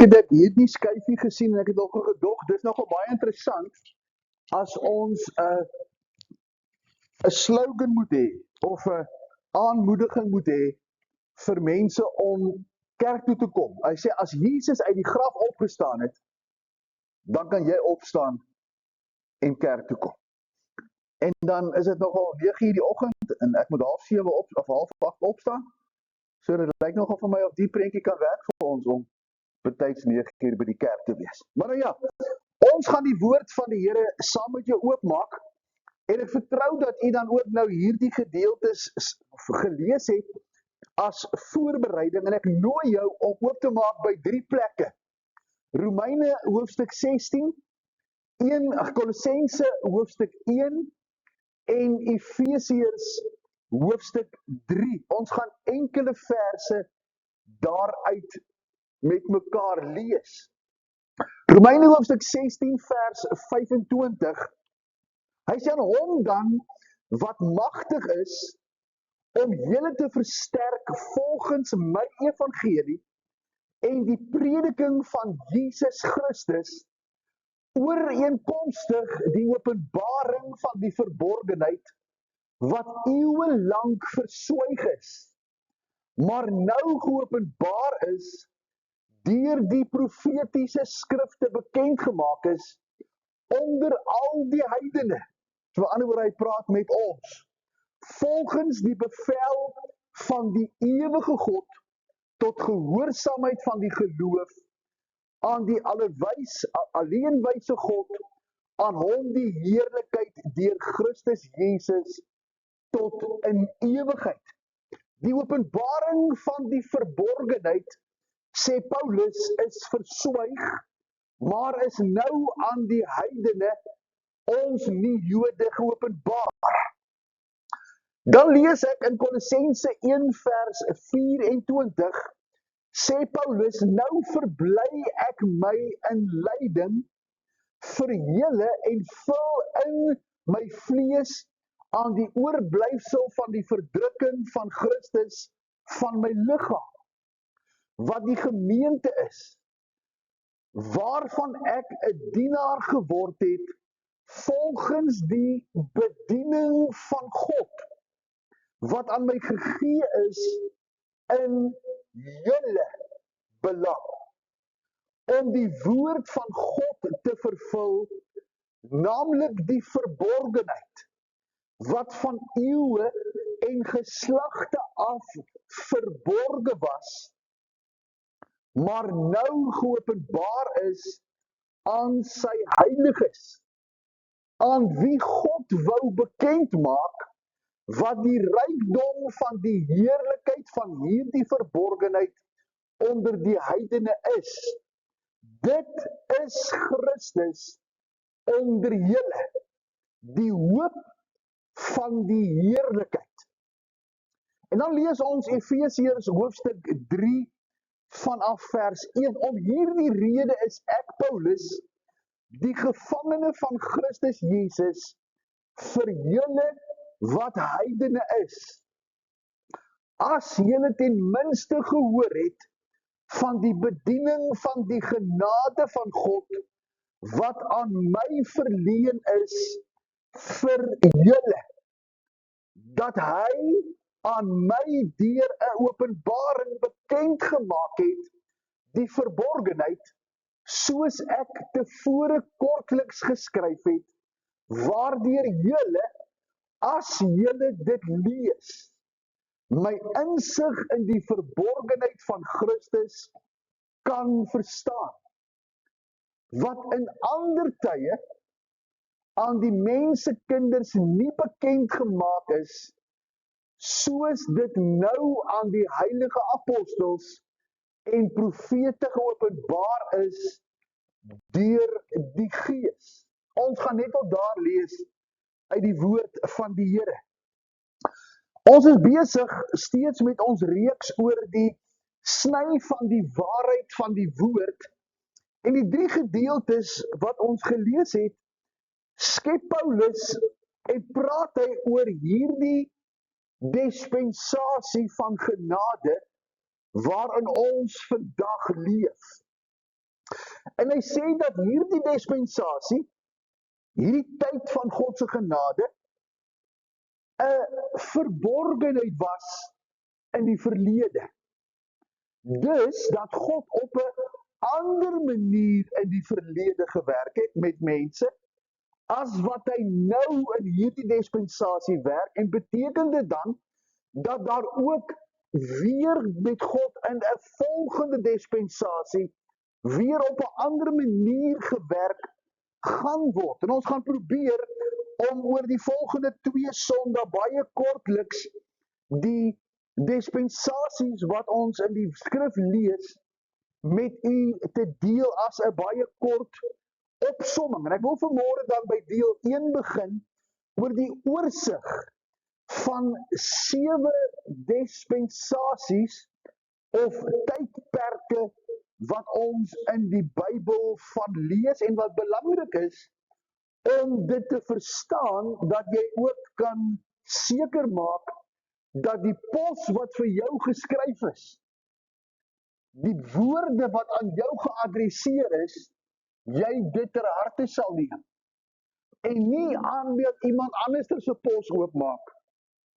het ek hierdie skyfie gesien en ek het ook gedog, dis nogal baie interessant as ons 'n slogan moet hê of 'n aanmoediging moet hê vir mense om kerk toe te kom. Hy sê as Jesus uit die graf opgestaan het, dan kan jy opstaan en kerk toe kom. En dan is dit nogal 9:00 die oggend en ek moet 7:30 of 7:30 opstaan. So dit lyk nogal vir my of die prentjie kan werk vir ons om betyds 9:00 by die kerk te wees. Maar nou ja, ons gaan die woord van die Here saam met jou oopmaak en ek vertrou dat u dan ook nou hierdie gedeeltes gelees het as voorbereiding en ek nooi jou om oop te maak by 3 plekke. Romeine hoofstuk 16, Kolossense hoofstuk 1 en Efesiërs hoofstuk 3. Ons gaan enkele verse daaruit met mekaar lees. Romeine hoofstuk 16 vers 25. Hy sê aan hom dan wat magtig is om julle te versterk volgens my evangelie en die prediking van Jesus Christus ooreenkomstig die openbaring van die verborgenheid wat eeue lank verswyg is, maar nou geopenbaar is deur die profetiese skrifte bekend gemaak is onder al die heidene. So aan die ander woord, hy praat met ons volgens die bevel van die ewige God tot gehoorsaamheid van die geloof aan die alleenwyse God, aan hom die heerlikheid deur Christus Jesus tot in ewigheid. Die openbaring van die verborgenheid, sê Paulus, is verswyg, maar is nou aan die heidene, ons nie Jode, geopenbaar. Dan lees ek in Kolossense 1 vers 24, sê Paulus, nou verbly ek my in lyding vir julle en vul in my vlees aan die oorblyfsel van die verdrukking van Christus van my liggaam, wat die gemeente is, waarvan ek 'n dienaar geword het, volgens die bediening van God, wat aan my gegee is in julle belang, om die woord van God te vervul, naamlik die verborgenheid, wat van eeue en geslagte af verborge was, maar nou geopenbaar is aan sy heiliges, aan wie God wou bekend maak, wat die rykdom van die heerlikheid van hierdie verborgenheid onder die heidene is. Dit is Christus onder julle, die hoop van die heerlikheid. En dan lees ons Efesiërs hoofstuk 3 vanaf vers 1. Om hierdie rede is ek, Paulus, die gevangene van Christus Jesus, vir julle wat heidene is. As julle ten minste gehoor het van die bediening van die genade van God, wat aan my verleen is vir julle, dat hy aan my deur 'n openbaring bekend gemaak het, die verborgenheid, soos ek tevore kortliks geskryf het, waardeur julle, as julle dit lees, my insig in die verborgenheid van Christus kan verstaan, wat in ander tye aan die mensekinders nie bekend gemaak is, soos dit nou aan die heilige apostels en profete geopenbaar is deur die Gees. Ons gaan net op daar lees uit die woord van die Here. Ons is besig steeds met ons reeks oor die sny van die waarheid van die woord, en die 3 gedeeltes wat ons gelees het, skep Paulus en praat hy oor hierdie dispensasie van genade waarin ons vandag leef. En hy sê dat hierdie dispensasie, hierdie tyd van God se genade, 'n verborgenheid was in die verlede. Dus dat God op 'n ander manier in die verlede gewerk het met mense, as wat hy nou in hierdie dispensasie werk, en beteken dit dan dat daar ook weer met God in 'n volgende dispensasie weer op 'n ander manier gewerk gaan word. En ons gaan probeer om oor die volgende 2 Sondae baie kortliks die dispensasies wat ons in die skrif lees met u te deel as 'n baie kort opsomming. En ek wil vanmôre dan by deel 1 begin oor die oorsig van 7 dispensasies of tydperke wat ons in die Bybel van lees, en wat belangrik is om dit te verstaan, dat jy ook kan seker maak dat die pos wat vir jou geskryf is, die woorde wat aan jou geadresseer is, jy dit ter harte sal neem en nie aanbeeld iemand anders se pos oopmaak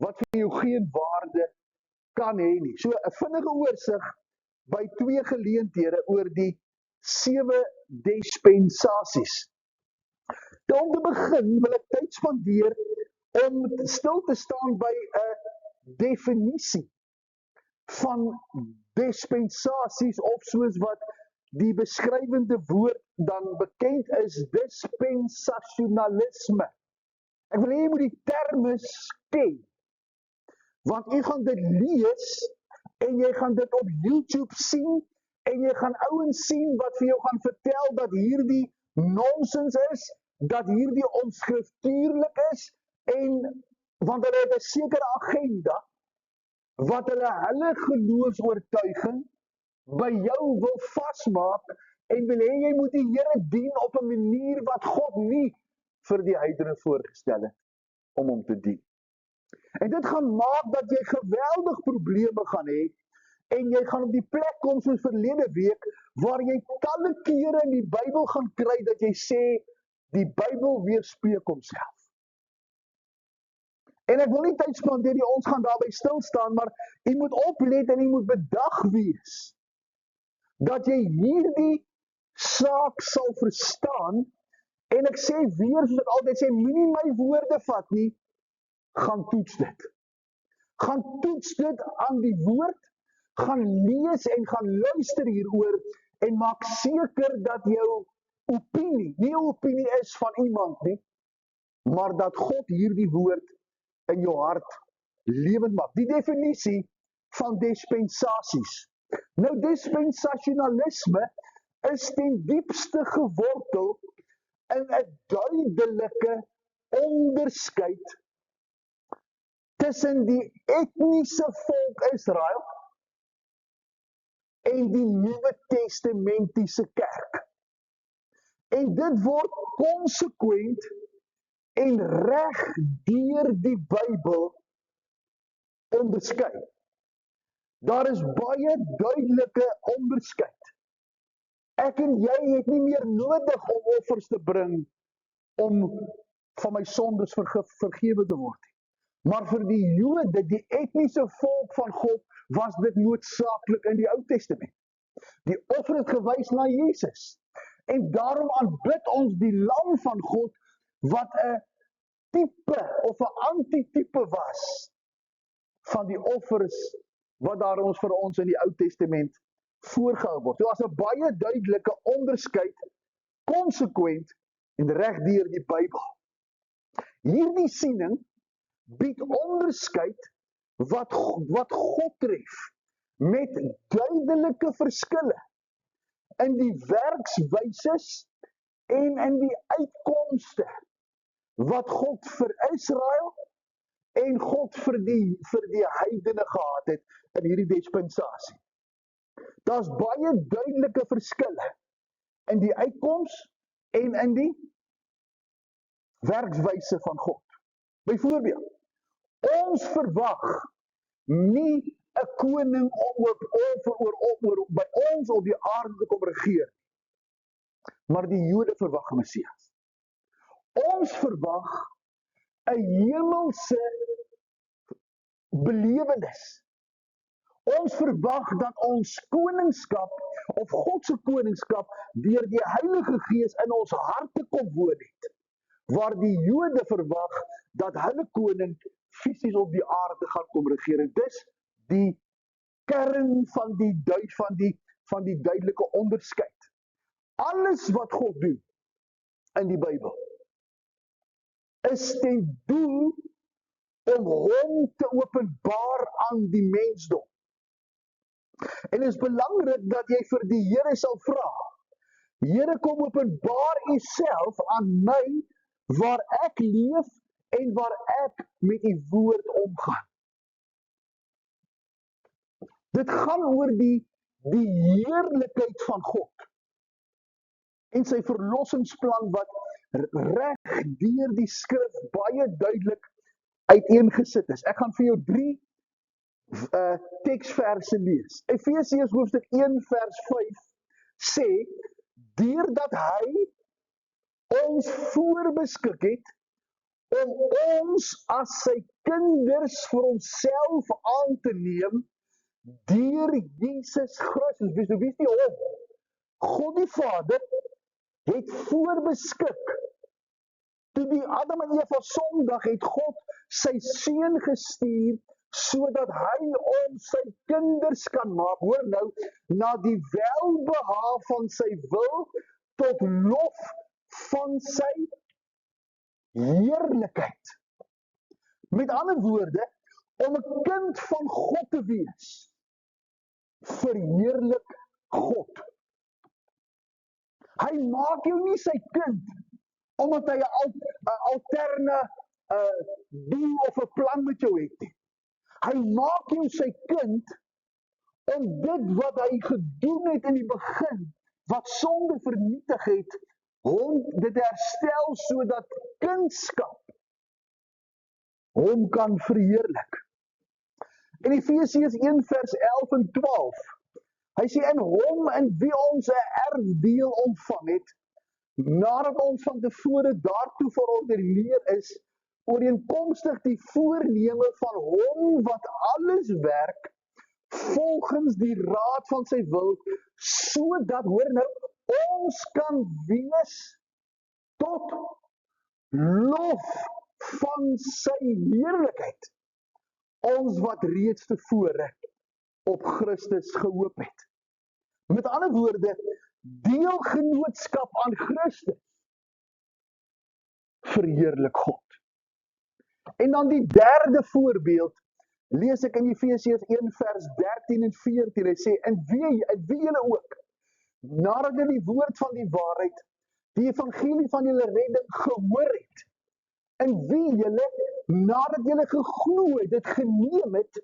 wat vir jou geen waarde kan hê nie. So 'n vinnige oorsig by 2 geleenthede oor die 7 dispensasies. Nou, om te begin wil ek tyd spandeer om stil te staan by 'n definisie van dispensasies, of soos wat die beskrywende woord dan bekend is, dispensasionalisme. Ek wil hê jy moet die terme ken, want jy gaan dit lees en jy gaan dit op YouTube sien en jy gaan ouens sien wat vir jou gaan vertel dat hierdie nonsens is, dat hierdie onskriftuurlik is, en want hulle het 'n sekere agenda wat hulle geloofsoortuiging by jou wil vasmaak en wil hê jy moet die Here dien op 'n manier wat God nie vir die heidene voorgestel het om hom te dien. En dit gaan maak dat jy geweldig probleme gaan hê en jy gaan op die plek kom soos verlede week waar jy talle kere in die Bybel gaan kry dat jy sê die Bybel weerspreek homself. En ek wil nie tyd spandeer nie, ons gaan daarby stil staan, maar jy moet oplet en jy moet bedag wees dat jy hierdie saak sal verstaan. En ek sê weer, soos ek altyd sê, moenie my woorde vat nie, gaan toets dit. Gaan toets dit aan die woord, gaan lees en gaan luister hieroor en maak seker dat jou opinie nie 'n opinie is van iemand nie, maar dat God hierdie woord in jou hart lewend maak. Die definisie van dispensasies. Nou, dispensasionalisme is ten diepste gewortel in 'n duidelike onderskeid tussen die etniese volk Israel en die Nuwe Testamentiese kerk. En dit word konsekwent en reg deur die Bybel onderskei. Daar is baie duidelike onderskeid. Ek en jy het nie meer nodig om offers te bring om van my sondes vergewe te word. Maar vir die Jode, die etniese volk van God, was dit noodsaaklik in die Ou Testament. Die offer het gewys na Jesus. En daarom aanbid ons die lam van God wat 'n tipe of 'n antitipe was van die offers wat daar vir ons in die Ou Testament voorgehou word. So as 'n baie duidelike onderskeid, konsekwent en reg deur die Bybel. Hierdie siening bied onderskeid wat God tref met duidelike verskille in die werkswyses en in die uitkomste wat God vir Israel en God vir die heidene gehad het in hierdie dispensasie. Daar's baie duidelike verskille in die uitkoms en in die werkswyse van God. Byvoorbeeld, ons verwag nie 'n koning om by ons op die aarde te kom regeer. maar die Jode verwag 'n Messias. Ons verwag 'n hemelse belewenis. Ons verwag dat ons koningskap, of God se koningskap, deur die Heilige Gees in ons harte kom woon het. Waar die Jode verwag dat hulle koning fisies op die aarde gaan kom regeer. En dis die kern van die duidelike onderskeid. Alles wat God doen in die Bybel is ten doel om hom te openbaar aan die mensdom. En dit is belangrik dat jy vir die Here sal vra. Here, kom openbaar U self aan my waar ek leef en waar ek met U woord omgaan. Dit gaan oor die heerlikheid van God en sy verlossingsplan wat reg deur die skrif baie duidelik uiteengesit is. Ek gaan vir jou 3 teksverse lees. Efesiërs hoofstuk 1 vers 5 sê, deurdat hy ons voorbeskik het om ons as sy kinders vir homself aan te neem deur Jesus Christus. Wie is die hom? God die Vader het voorbeskik. Toe die Adam en Eva sondig het God sy seun gestuur sodat hy ons sy kinders kan maak. Hoor nou, na die welbehae van sy wil tot lof van sy heerlikheid. Met ander woorde, om 'n kind van God te wees, verheerlik God. Hy maak jou nie sy kind omdat hy 'n alterne doel of 'n plan met jou het nie. Hy maak jou sy kind om dit wat hy gedoen het in die begin, wat sonde vernietig het, hom dit herstel sodat kindskap hom kan verheerlik. In Efesiërs 1 vers 11 en 12, hy sê in hom in wie ons 'n erfdeel ontvang het, nadat ons van tevore daartoe verordeneer is, ooreenkomstig die voorneme van hom wat alles werk, volgens die raad van sy wil, sodat, hoor nou, ons kan wees tot lof van sy heerlikheid, ons wat reeds tevore op Christus gehoop het. Met ander woorde, deelgenootskap aan Christus verheerlik God. En dan die derde voorbeeld, lees ek in Efesiërs 1 vers 13 en 14, hy sê, in wie julle ook, nadat julle die woord van die waarheid, die evangelie van julle redding gehoor het, in wie julle, nadat julle geglo het, dit geneem het,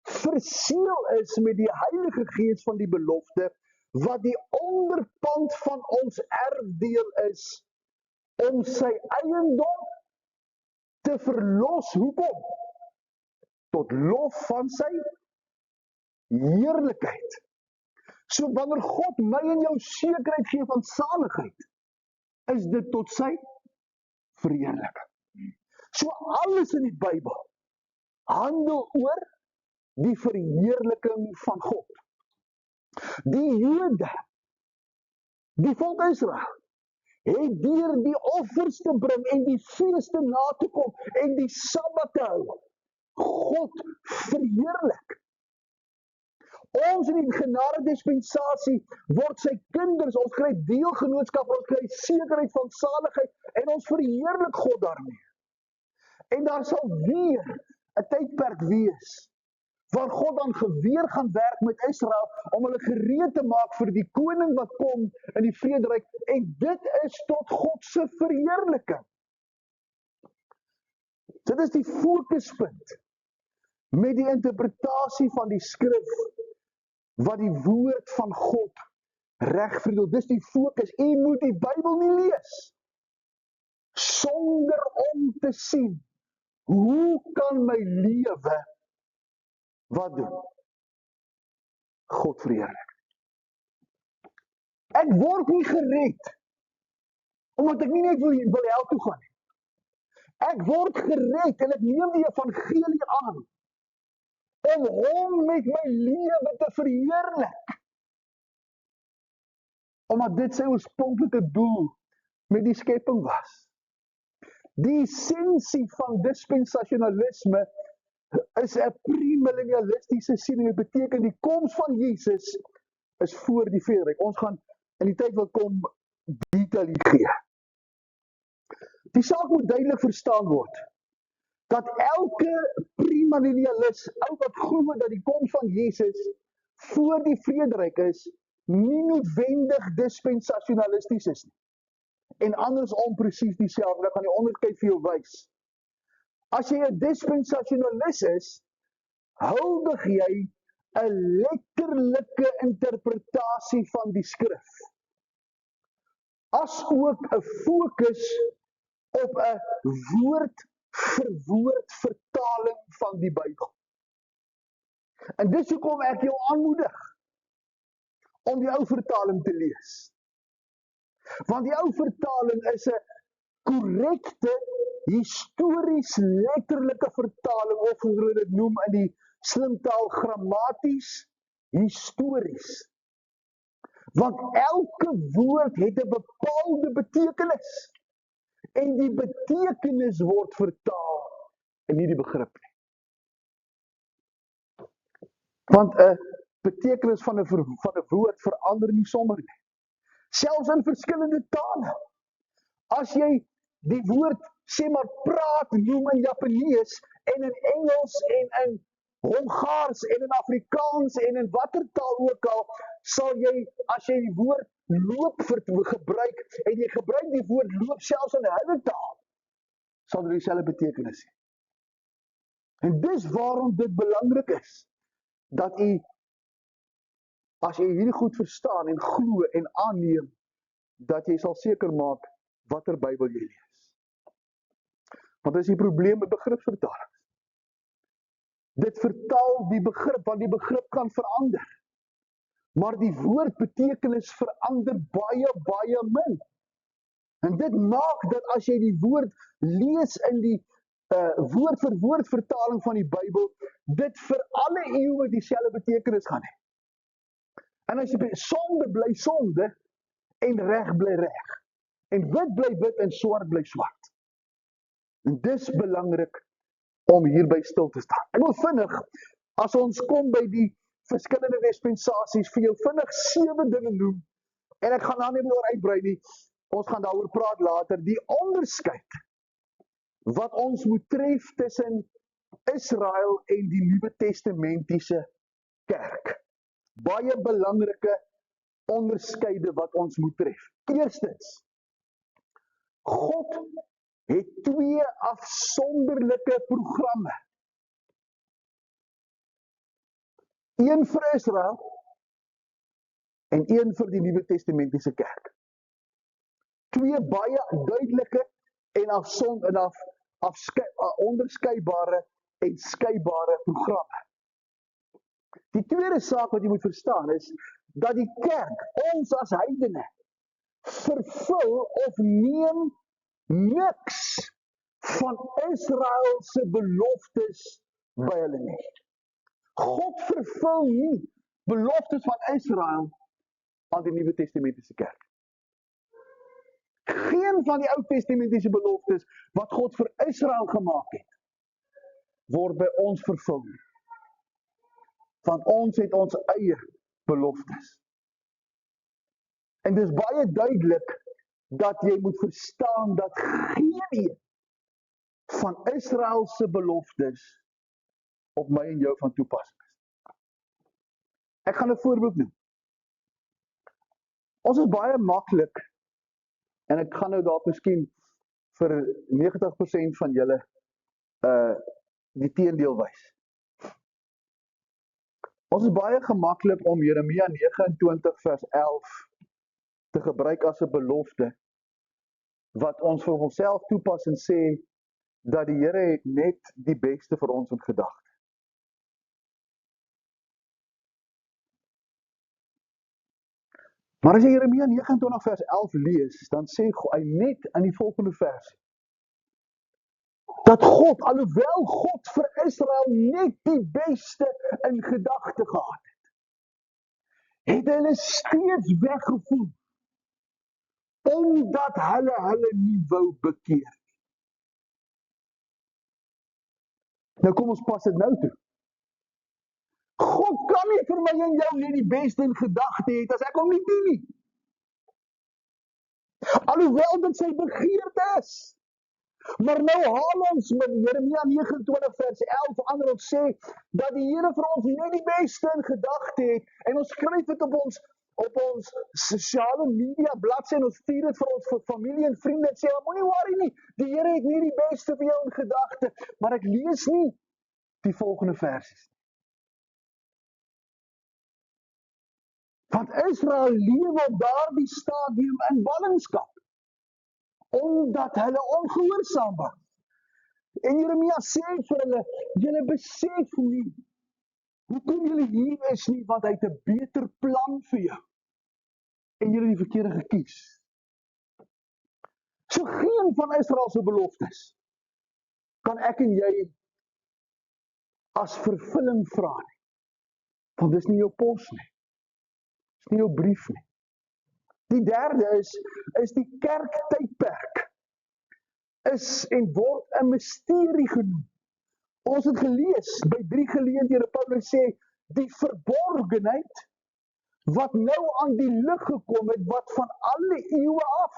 verseël is met die Heilige Gees van die belofte, wat die onderpand van ons erfdeel is, om sy eiendom te verlos. Hoekom? Tot lof van sy heerlikheid. So wanneer God my en jou sekerheid gee van saligheid, is dit tot sy verheerliking. So alles in die Bybel handel oor die verheerliking van God. Die Jode, die volk Israel, het deur die offers te bring en die feeste na te kom en die Sabbat te hou, God verheerlik. Ons in die genade dispensasie word sy kinders, ons kry deelgenootskap, ons kry sekerheid van saligheid en ons verheerlik God daarmee. En daar sal weer 'n tydperk wees waar God dan weer gaan werk met Israel om hulle gereed te maak vir die koning wat kom in die vrederyk, en dit is tot God se verheerliking. Dit is die fokuspunt met die interpretasie van die skrif wat die woord van God reg verdeel. Dis die fokus. U moet die Bybel nie lees sonder om te sien, hoe kan my lewe wat doen? God verheerlik. Ek word nie gered Omdat ek nie net wil hel toe gaan nie. Ek word gered en ek neem die evangelie aan om hom met my lewe te verheerlik. Omdat dit sy oorspronklike doel met die skepping was. Die essensie van dispensasionalisme is 'n premillennialistiese siening. Dit beteken die koms van Jesus is voor die vrederyk. Ons gaan in die tyd wat kom detail gee. Die saak moet duidelik verstaan word dat elke premillennialis, ou wat glo dat die koms van Jesus voor die vrederyk is, nie noodwendig dispensasionalisties is nie. En andersom presies dieselfde. Ek gaan die onderskeid vir jou wys. As jy 'n dispensasionalis is, huldig jy 'n letterlike interpretasie van die skrif, as ook 'n fokus op 'n woord vir woord vertaling van die Bybel. En dis hoekom ek jou aanmoedig om die ou vertaling te lees. Want die ou vertaling is 'n korrekte, histories letterlike vertaling, of hoe hulle dit noem in die slimtaal, grammaties histories. Want elke woord het 'n bepaalde betekenis. En die betekenis word vertaal en nie die begrip nie. Want 'n betekenis van 'n woord verander nie sommer nie. Selfs in verskillende tale. As jy die woord, sê maar praat, noem in Japanees en in Engels en in Hongaars en in Afrikaans en in watter taal ook al, sal jy, as jy die woord loop gebruik en jy gebruik die woord loop selfs in 'n hulle taal, sal dit dieselfde betekenis hê. En dis waarom dit belangrik is dat u, as jy hierdie goed verstaan en glo en aanneem, dat jy sal seker maak watter Bybel jy lees. Want dis die probleem met begripsvertaling. Dit vertaal die begrip, want die begrip kan verander. Maar die woordbetekenis verander baie min. En dit maak dat as jy die woord lees in die woord vir woord vertaling van die Bybel, dit vir alle eeue dieselfde betekenis gaan hê. En as jy sonde bly sonde en reg bly reg. En wit bly wit en swart bly swart. En dis belangrik om hierby stil te staan. Ek wil vinnig, as ons kom by die verskillende dispensasies, vir jou vinnig 7 dinge noem, en ek gaan daar nie meer uitbrei nie, ons gaan daaroor praat later, die onderskeid wat ons moet tref tussen Israel en die Nuwe Testamentiese kerk. Baie belangrike onderskeide wat ons moet tref. Eerstens, God het 2 afsonderlike programme. Een vir Israel en een vir die Nuwe Testamentiese kerk. 2 baie duidelike en onderskeidbare en skeidbare programme. Die tweede saak wat jy moet verstaan is dat die kerk, ons as heidene, vervul of neem niks van Israel se beloftes by hulle nie. God vervul nie beloftes van Israel aan die Nuwe Testamentiese kerk. Geen van die Ou Testamentiese beloftes wat God vir Israel gemaak het, word by ons vervul. Want ons het ons eie beloftes. En dis baie duidelik dat jy moet verstaan dat geen een van Israel se beloftes op my en jou van toepassing is. Ek gaan 'n voorbeeld noem. Ons is baie maklik, en ek gaan nou dalk miskien vir 90% van julle die teendeel wys. Ons is baie gemaklik om Jeremia 29 vers 11 te gebruik as 'n belofte wat ons vir onsself toepas en sê dat die Here het net die beste vir ons in gedagte. Maar as jy Jeremia 29 vers 11 lees, dan sê hy net in die volgende versie, dat God, alhoewel God vir Israel net die beste in gedagte gehad het hulle steeds weggevoer, omdat hulle nie wou bekeer. Nou kom ons pas dit nou toe. God kan nie vir my en jou net die beste in gedagte hê as ek hom nie dien nie. Alhoewel dit sy begeerte is. Maar nou haal ons met Jeremia 29 vers 11 ander ons sê dat die Here vir ons net die beste in gedagte het en ons skryf dit op ons sosiale media bladsy en ons stuur dit vir ons vir familie en vriende en sê, moenie worry nie, die Here het nie die beste vir jou in gedagte, maar ek lees nie die volgende versies. Want Israel lewe op daardie stadium in ballingskap, omdat hulle ongehoorsaam was. En Jeremia sê vir hulle, julle besef nie, hoekom julle hier is nie, want hy het 'n beter plan vir jou. En julle die verkeerde gekies. So geen van Israel se beloftes kan ek en jy as vervulling vra nie. Want dis nie jou pos nie. Dis nie jou brief nie. Die derde is die kerktydperk. Is en word 'n misterie genoem. Ons het gelees by 3 geleenthede, Paulus sê, die verborgenheid wat nou aan die lig gekom het, wat van alle eeue af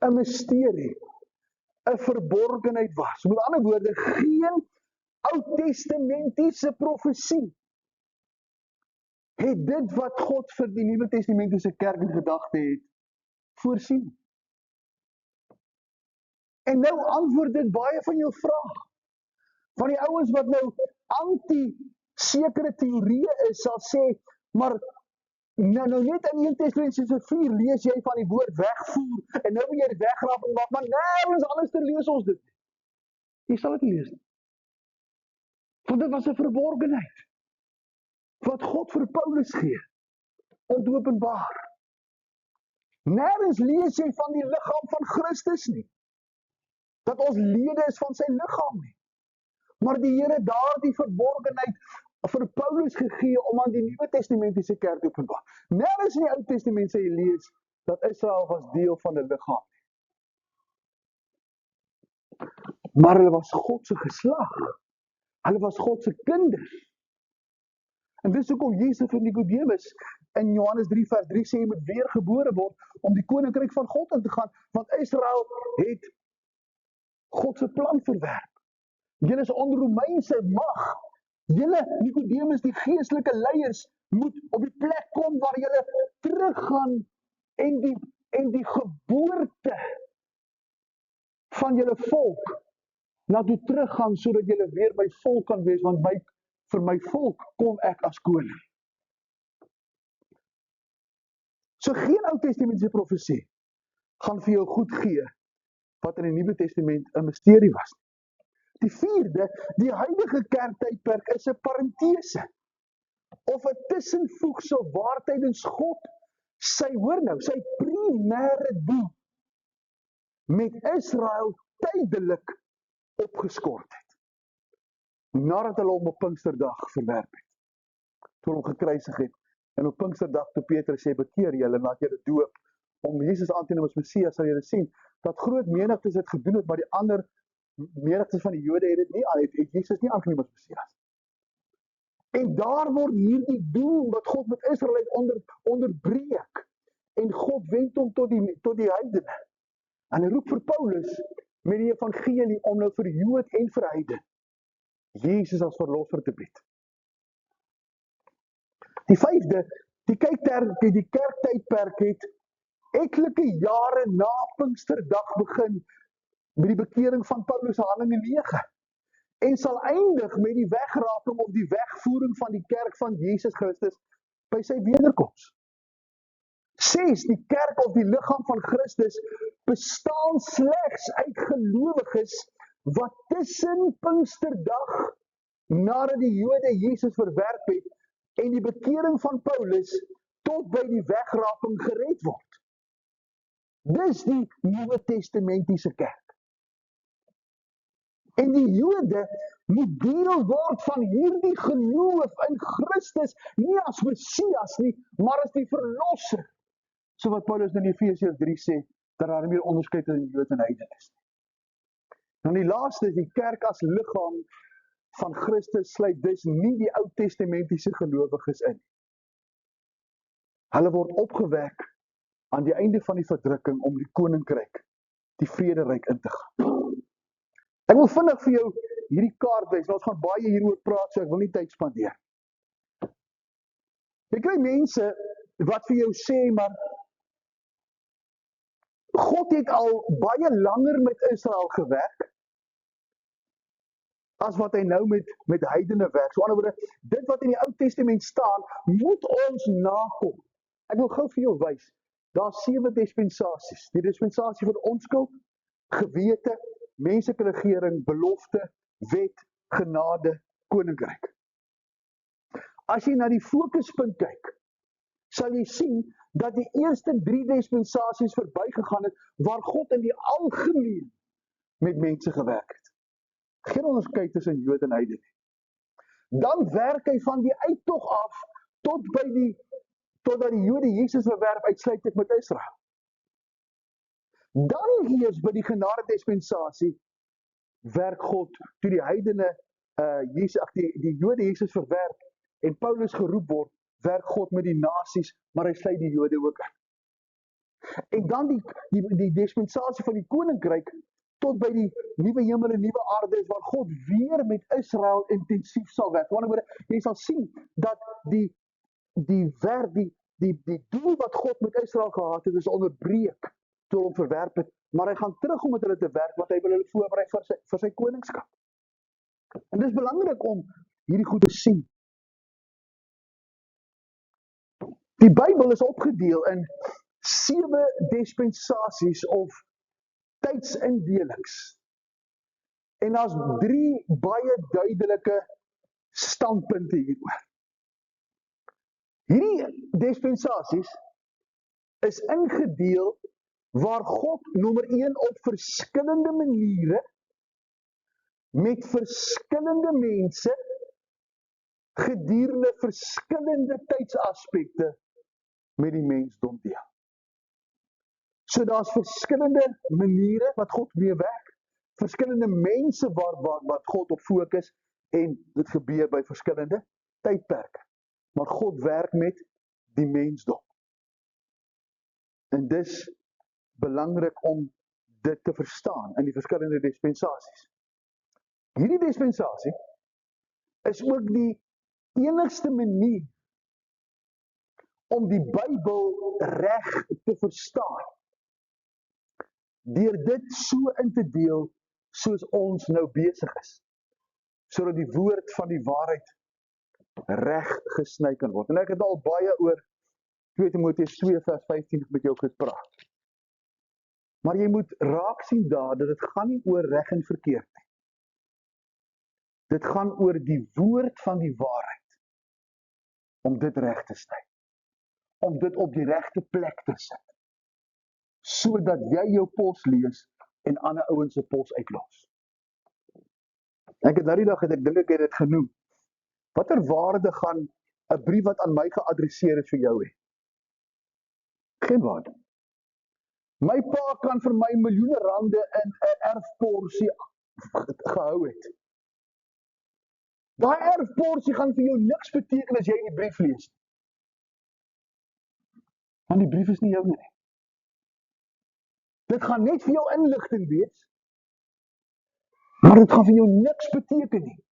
'n misterie, 'n verborgenheid was. Met ander woorde, geen Ou-testamentiese profesie het dit wat God vir die Nuwe Testamentiese kerk in gedagte het, voorsien. En nou antwoord dit baie van jou vrae. Van die ouens wat nou anti-sekere teorieë is, sal sê, maar nou net in 1 Tessalonisense 4 lees jy van die woord wegvoer, en nou wil jy dit wegraap en maak, maar nergens anders te lees ons dit. Jy sal dit nie lees nie. Want dit was 'n verborgenheid, wat God vir Paulus gee, om te openbaar. Nergens lees jy van die liggaam van Christus nie, dat ons lede is van sy liggaam nie. Maar die Here daardie verborgenheid vir Paulus gegee om aan die Nuwe Testamentiese kerk te openbaar. Nergens in die Ou Testament sê jy lees dat Israel was deel van 'n liggaam. Maar hulle was God se geslag. Hulle was God se kinders. En dis hoekom Jesus vir Nikodemus in Johannes 3 vers 3 sê jy moet weer gebore word om die koninkryk van God in te gaan, want Israel het God se plan verwerp. Julle is onder Romeinse mag. Julle, Nikodemus, die geestelike leiers, moet op die plek kom waar julle teruggaan en die geboorte van julle volk laat toe teruggaan, sodat julle weer my volk kan wees, want vir my volk kom ek as koning. So geen Ou Testamentiese profesie gaan vir jou goed gee wat in die Nuwe Testament 'n misterie was. Die vierde, die huidige kerktydperk is 'n parentese of 'n tussenvoegsel waar tydens God sy primêre doel met Israel tydelik opgeskort het. Nadat hulle hom op Pinksterdag verwerp het. Toe hom gekruisig het en op Pinksterdag toe Petrus sê bekeer julle en laat julle doop om Jesus aan te neem as Messias, sal julle sien dat groot menigtes dit gedoen het, maar die ander menigtes van die Jode het dit nie aan, het Jesus nie aangeneem as Messias. En daar word hierdie doel wat God met Israel onderbreek en God wend hom tot die heidene. En hy roep vir Paulus met die evangelie om nou vir Jood en vir heiden Jesus as verlosser te bied. Die vyfde, die kerktydperk het etlike jare na Pinksterdag begin met die bekering van Paulus in Handelinge 9 en sal eindig met die wegraping of die wegvoering van die kerk van Jesus Christus by sy wederkoms. 6. Die kerk of die liggaam van Christus bestaan slegs uit gelowiges wat tussen Pinksterdag nadat die Jode Jesus verwerp het en die bekering van Paulus tot by die wegraping gered word. Dis die Nuwe Testamentiese kerk. En die Jode moet deel word van hierdie geloof in Christus, nie as Messias nie, maar as die verlosser. So wat Paulus in Efesiërs 3 sê, dat daar nie meer onderskeid tussen Jood en heiden is. Nou die laaste is die kerk as liggaam van Christus sluit dus nie die Ou Testamentiese gelowiges in. Hulle word opgewek aan die einde van die verdrukking om die koninkryk, die vrederyk in te gaan. Ek wil vinnig vir jou hierdie kaart wys, ons gaan baie hieroor praat, so ek wil nie tyd spandeer. Jy kry mense wat vir jou sê, maar God het al baie langer met Israel gewerk, as wat hy nou met heidene werk. So anderwoorde, dit wat in die Ou Testament staan, moet ons nakom. Ek wil gou vir jou wys, daar 7 dispensasies. Die dispensasie van onskuld, gewete, menslike regering, belofte, wet, genade, koninkryk. As jy na die fokuspunt kyk, sal jy sien dat die eerste 3 dispensasies verbygegaan het, waar God in die algemeen met mense gewerk het. Geen onderskeid tussen Jood en heiden nie. Dan werk hy van die uittog af totdat die Jode Jesus verwerp uitsluitlik met Israel. Dan eers by die genade dispensasie werk God toe die heidene die Jode Jesus verwerp en Paulus geroep word, werk God met die nasies, maar hy sluit die Jode ook in. En dan die dispensasie van die koninkryk tot by die nuwe hemel en nuwe aarde is waar God weer met Israel intensief sal werk. Want jy sal sien dat die doel wat God met Israel gehad het, is onderbreek toe hom verwerp het, maar hy gaan terug om met hulle te werk, want hy wil hulle voorberei vir sy koningskap. En dis belangrik om hierdie goed te sien. Die Bybel is opgedeel in 7 dispensasies of tydsindelings. En daar's 3 baie duidelike standpunte hieroor. Hierdie dispensasies is ingedeel waar God nommer 1 op verskillende maniere met verskillende mense gedurende verskillende tydsaspekte met die mensdom deel. So daar's verskillende maniere wat God mee werk, verskillende mense wat God op fokus en dit gebeur by verskillende tydperke. Maar God werk met die mensdom. En dis belangrik om dit te verstaan in die verskillende dispensasies. Hierdie dispensasie is ook die enigste manier om die Bybel reg te verstaan. Deur dit so in te deel soos ons nou besig is, sodat die woord van die waarheid reg gesny kan word. En ek het al baie oor 2 Timoteus 2 vers 15 met jou gepraat. Maar jy moet raak sien daar dat dit gaan nie oor reg en verkeerd nie. Dit gaan oor die woord van die waarheid om dit reg te sny. Om dit op die regte plek te sit. Sodat jy jou pos lees en ander ouens se pos uitlos. Ek het nou die dag ek dink ek het dit genoem. Watter waarde gaan 'n brief wat aan my geadresseer is vir jou hê? Geen waarde. My pa kan vir my miljoene rande in 'n erfporsie gehou het. Daai erfporsie gaan vir jou niks beteken as jy die brief lees. Want die brief is nie jou nie. Dit gaan net vir jou inligting wees, maar dit gaan vir jou niks beteken nie,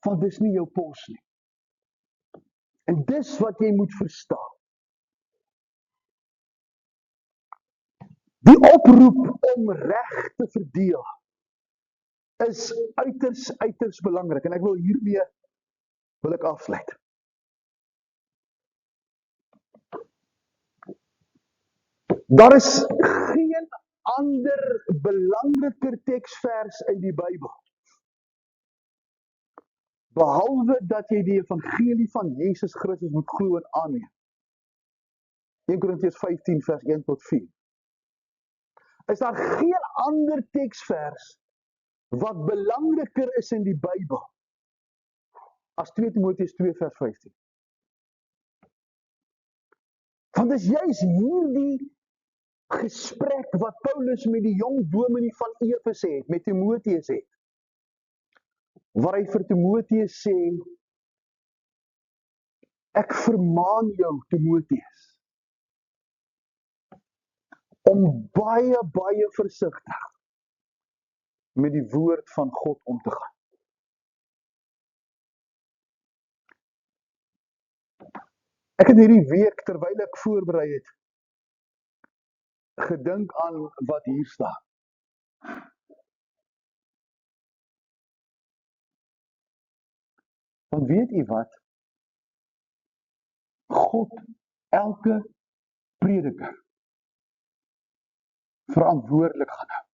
want dis nie jou pos nie. En dis wat jy moet verstaan. Die oproep om reg te verdeel is uiters belangrik, en ek wil hiermee afsluit. Daar is geen ander belangriker teksvers in die Bybel, behalwe dat jy die evangelie van Jesus Christus moet glo en aanneem, 1 Korintiërs 15 vers 1 tot 4. Is daar geen ander teksvers wat belangriker is in die Bybel as 2 Timoteus 2 vers 15. Want dis juist hierdie gesprek wat Paulus met die jong dominee van Efese het, met Timoteus het, waar hy vir Timoteus sê, ek vermaan jou, Timoteus, om baie versigtig met die woord van God om te gaan. Ek het hierdie week, terwyl ek voorberei het, gedink aan wat hier staan. Want weet u wat? God elke prediker verantwoordelik gaan hou.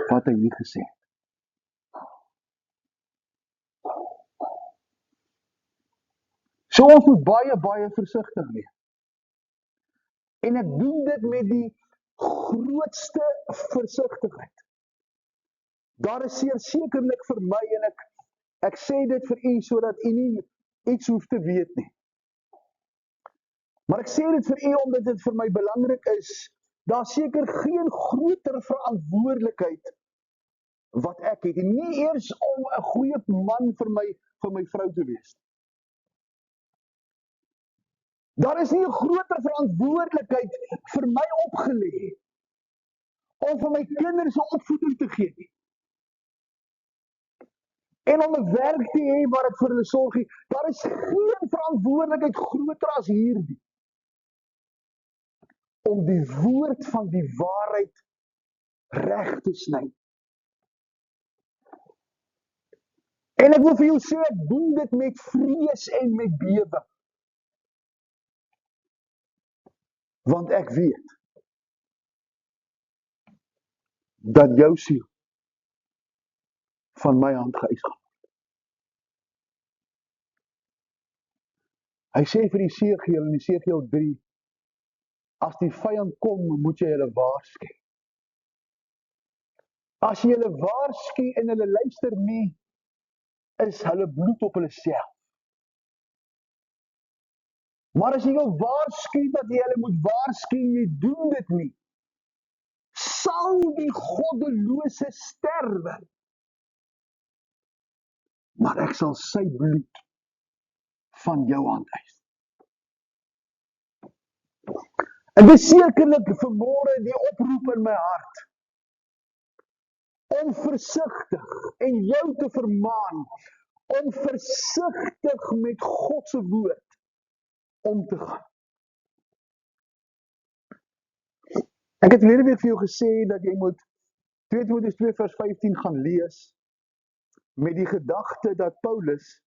Wat hy hier gesê het. So ons moet baie versigtig wees. En ek doen dit met die grootste versigtigheid. Daar is sekerlik vir my, en ek sê dit vir u, sodat u nie iets hoef te weet nie. Maar ek sê dit vir u, omdat dit vir my belangrik is, daar seker geen groter verantwoordelikheid wat ek het, en nie eers om 'n goeie man vir my vrou te wees. Daar is nie 'n groter verantwoordelikheid vir my opgelê om vir my kinders 'n opvoeding te gee nie. En om 'n werk te hê waar ek vir hulle sorg. Daar is geen verantwoordelikheid groter as hierdie. Om die woord van die waarheid reg te sny. En ek wil vir jou sê, ek doen dit met vrees en met bewe. Want ek weet dat jou siel van my hand geëis gaan. Hy sê vir Esegiel in Esegiel 3, as die vyand kom, moet jy hulle waarsku. As jy hulle waarsku en hulle luister nie, is hulle bloed op hulle self. Maar as jy jou waarsku dat jy hulle moet waarsku en jy doen dit nie, sal die goddelose sterwe. Maar ek sal sy bloed van jou hand eis. En dis sekerlik vanmôre die oproep in my hart, om versigtig en jou te vermaan, om versigtig met God se woord om te gaan. Ek het verlede week vir jou gesê dat jy moet 2 Timoteus 2 vers 15 gaan lees, met die gedagte dat Paulus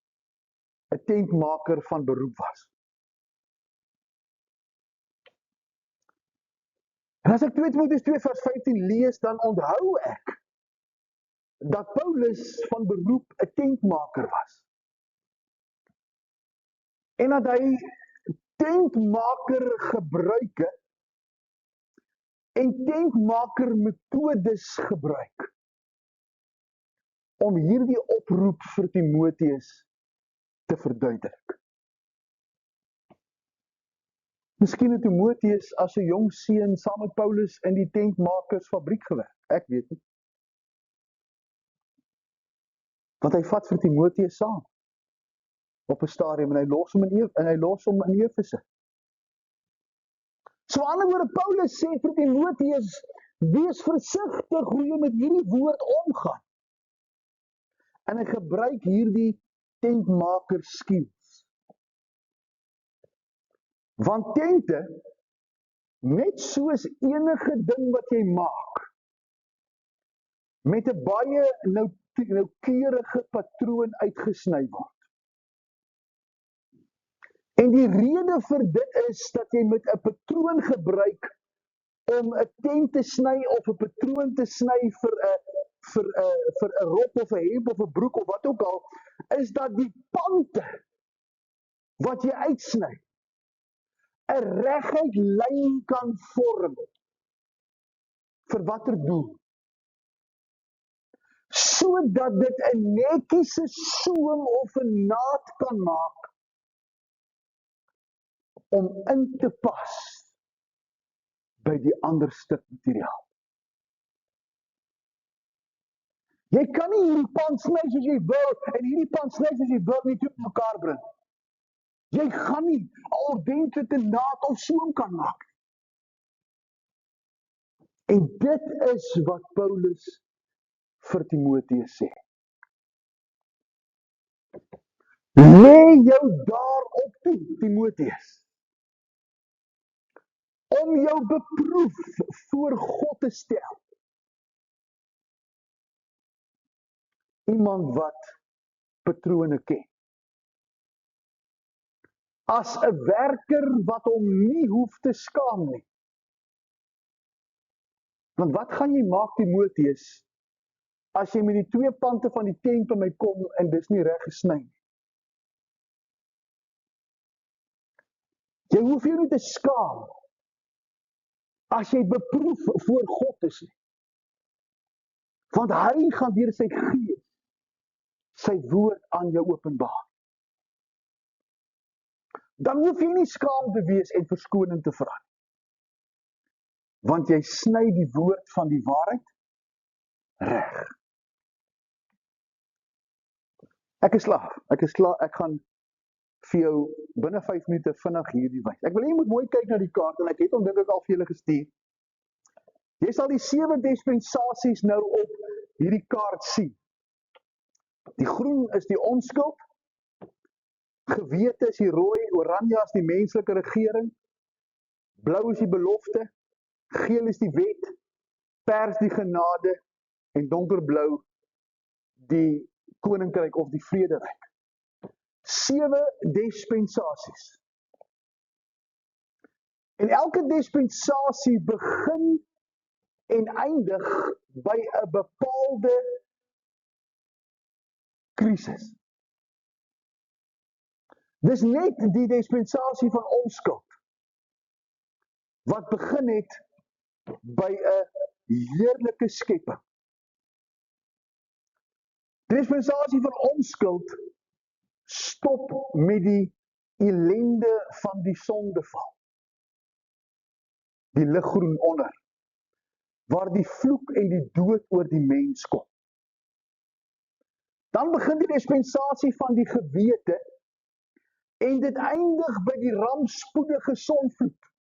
'n tentmaker van beroep was. En as ek 2 Timoteus 2 vers 15 lees, dan onthou ek dat Paulus van beroep 'n tentmaker was. En dat hy tentmaker gebruike en tentmaker metodes gebruik om hierdie oproep vir Timoteus te verduidelik. Miskien het Timoteus as 'n jong seun saam met Paulus in die tentmakersfabriek gewerk. Ek weet nie. Want hy vat vir Timoteus saam op 'n stadium en hy los hom in Efese. So aan die ander woorde, Paulus sê vir Timoteus, wees versigtig hoe jy met hierdie woord omgaan. En hy gebruik hierdie tentmaker skills. Want tente, net soos enige ding wat jy maak, met 'n baie noukeurige patroon uitgesny word. En die rede vir dit is dat jy met 'n patroon gebruik om 'n tent te sny of 'n patroon te sny vir 'n rok of 'n hemp of 'n broek of wat ook al, is dat die pante wat jy uitsny 'n reguit lyn kan vorm. Vir watter doel? Sodat dit 'n netjiese soem of 'n naad kan maak om in te pas by die ander stuk materiaal. Jy kan nie hierdie pan sny soos jy wil en hierdie pan sny soos jy wil nie toe mekaar bring. Jy gaan nie 'n ordentlike naad of soem kan maak. En dit is wat Paulus vir Timoteus sê. Lê jou daarop toe, Timoteus, om jou beproef voor God te stel. Iemand wat patrone ken. As 'n werker wat hom nie hoef te skaam nie. Want wat gaan jy maak, Timoteus, as jy met die twee kante van die tent by my kom en dis nie reg gesny nie? Jy hoef jou nie te skaam as jy beproef voor God is nie. Want hy gaan deur sy gees sy woord aan jou openbaar. Dan hoef jy nie skaam te wees en verskoning te vra. Want jy sny die woord van die waarheid reg. Ek is klaar. Ek gaan vir jou binne 5 minute vinnig hierdie wys. Ek wil jy moet mooi kyk na die kaart en ek het hom dink ek al vir julle gestuur. Jy sal die 7 dispensasies nou op hierdie kaart sien. Die groen is die onskuld, gewete is die rooi, oranje is die menslike regering, blou is die belofte, geel is die wet, pers die genade en donkerblou die koninkryk of die vrederyk. 7 dispensasies. En elke dispensasie begin en eindig by 'n bepaalde krisis. Dis net die dispensasie van onskuld wat begin het by 'n heerlike skepping. Die dispensasie van onskuld stop met die ellende van die sondeval. Die liggroen onder, waar die vloek en die dood oor die mens kom. Dan begin die dispensasie van die gewete en dit eindig by die rampspoedige sonvloed,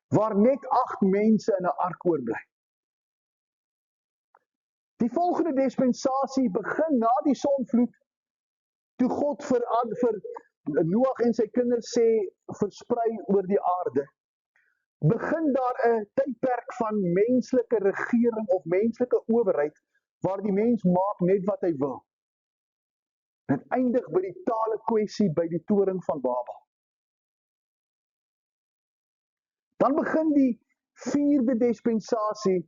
waar net 8 mense in 'n ark oorbly. Die volgende dispensasie begin na die sonvloed, toe God vir Noag en sy kinders sê, versprei oor die aarde, begin daar 'n tydperk van menslike regering of menslike owerheid, waar die mens maak net wat hy wil. Dit eindig by die tale kwessie by die toring van Babel. Dan begin die 4de dispensasie,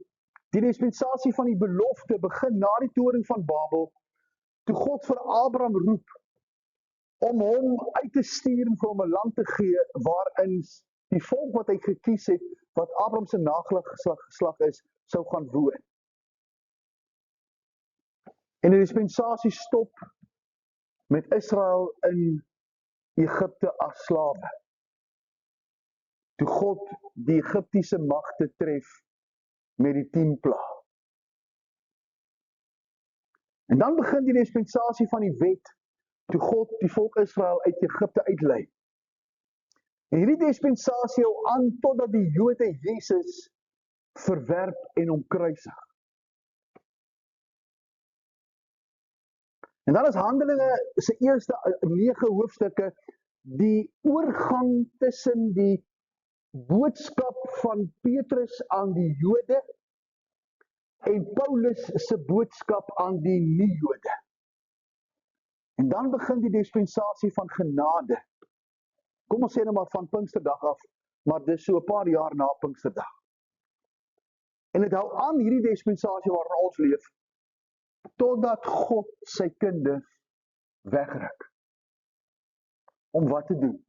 die dispensasie van die belofte begin na die toring van Babel, toe God vir Abraham roep om hom uit te stuur en vir hom 'n land te gee waarin die volk wat hy gekies het, wat Abraham se nageslag is, sou gaan woon. En die dispensasie stop met Israel in Egipte as slawe. Toe God die Egiptiese magte tref met die 10 plaag. En dan begin die dispensasie van die wet, toe God die volk Israel uit Egipte uitlei. En hierdie dispensasie hou aan totdat die Jode Jesus verwerp en hom kruisig. En dan is Handelinge se eerste 9 hoofstukke die oorgang tussen die boodskap van Petrus aan die Jode en Paulus se boodskap aan die nie-Jode. En dan begin die dispensasie van genade. Kom ons sê nou maar van Pinksterdag af, maar dis so 'n paar jaar na Pinksterdag. En dit hou aan hierdie dispensasie waarin ons leef, totdat God sy kinders wegruk. Om wat te doen?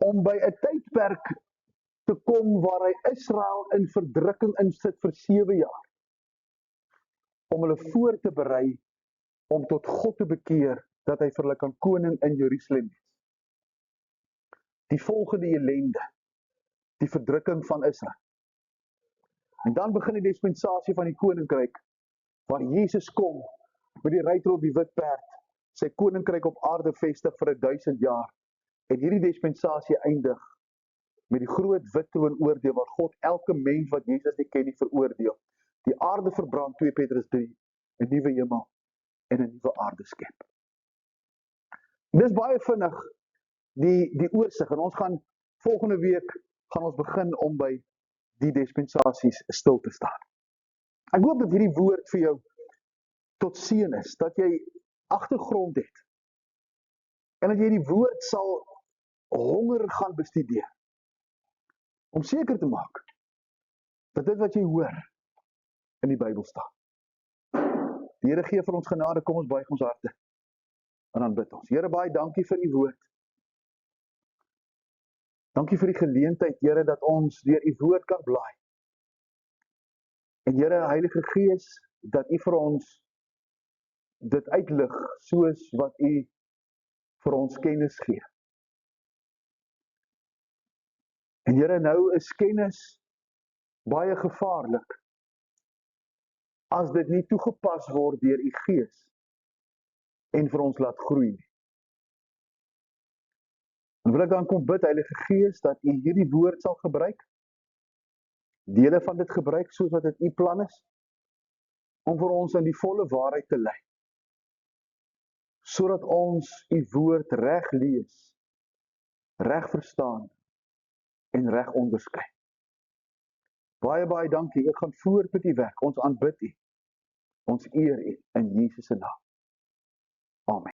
om by 'n tydperk te kom waar hy Israel in verdrukking insit vir 7 jaar, om hulle voor te berei om tot God te bekeer, dat hy vir hulle kan koning in Jerusalem wees. Die volgende ellende, die verdrukking van Israel. En dan begin die dispensasie van die koninkryk, waar Jesus kom, met die ruiter op die wit perd, sy koninkryk op aarde vestig vir 1000 jaar, en hierdie dispensasie eindig met die groot wit troonoordeel, waar God elke mens wat Jesus nie ken nie veroordeel. Die aarde verbrand, 2 Petrus 3, 'n nuwe hemel en 'n nuwe aarde skep. Dis baie vinnig die oorsig, en ons gaan volgende week gaan ons begin om by die dispensasies stil te staan. Ek hoop dat hierdie woord vir jou tot seën is, dat jy agtergrond het, en dat jy die woord sal honger gaan bestudeer, om seker te maak, dat dit wat jy hoor, in die Bybel staan. Die Here gee vir ons genade, kom ons buig ons harte, en dan bid ons. Here, baie dankie vir die woord. Dankie vir die geleentheid, Here, dat ons deur u woord kan blaai. En Here, Heilige Gees, dat u vir ons dit uitlig, soos wat u vir ons kennis gee. En Here, nou is kennis baie gevaarlik, as dit nie toegepas word deur u Gees, en vir ons laat groei nie. En wil ek dan kom bid, Heilige Gees, dat u hierdie woord sal gebruik, dele van dit gebruik, soos wat dit u plan is, om vir ons in die volle waarheid te lei, sodat ons u woord reg lees, reg verstaan, en reg onderskei. Baie, baie dankie, ek gaan voort met die werk, ons aanbid u, ons eer u, in Jesus se naam. Amen.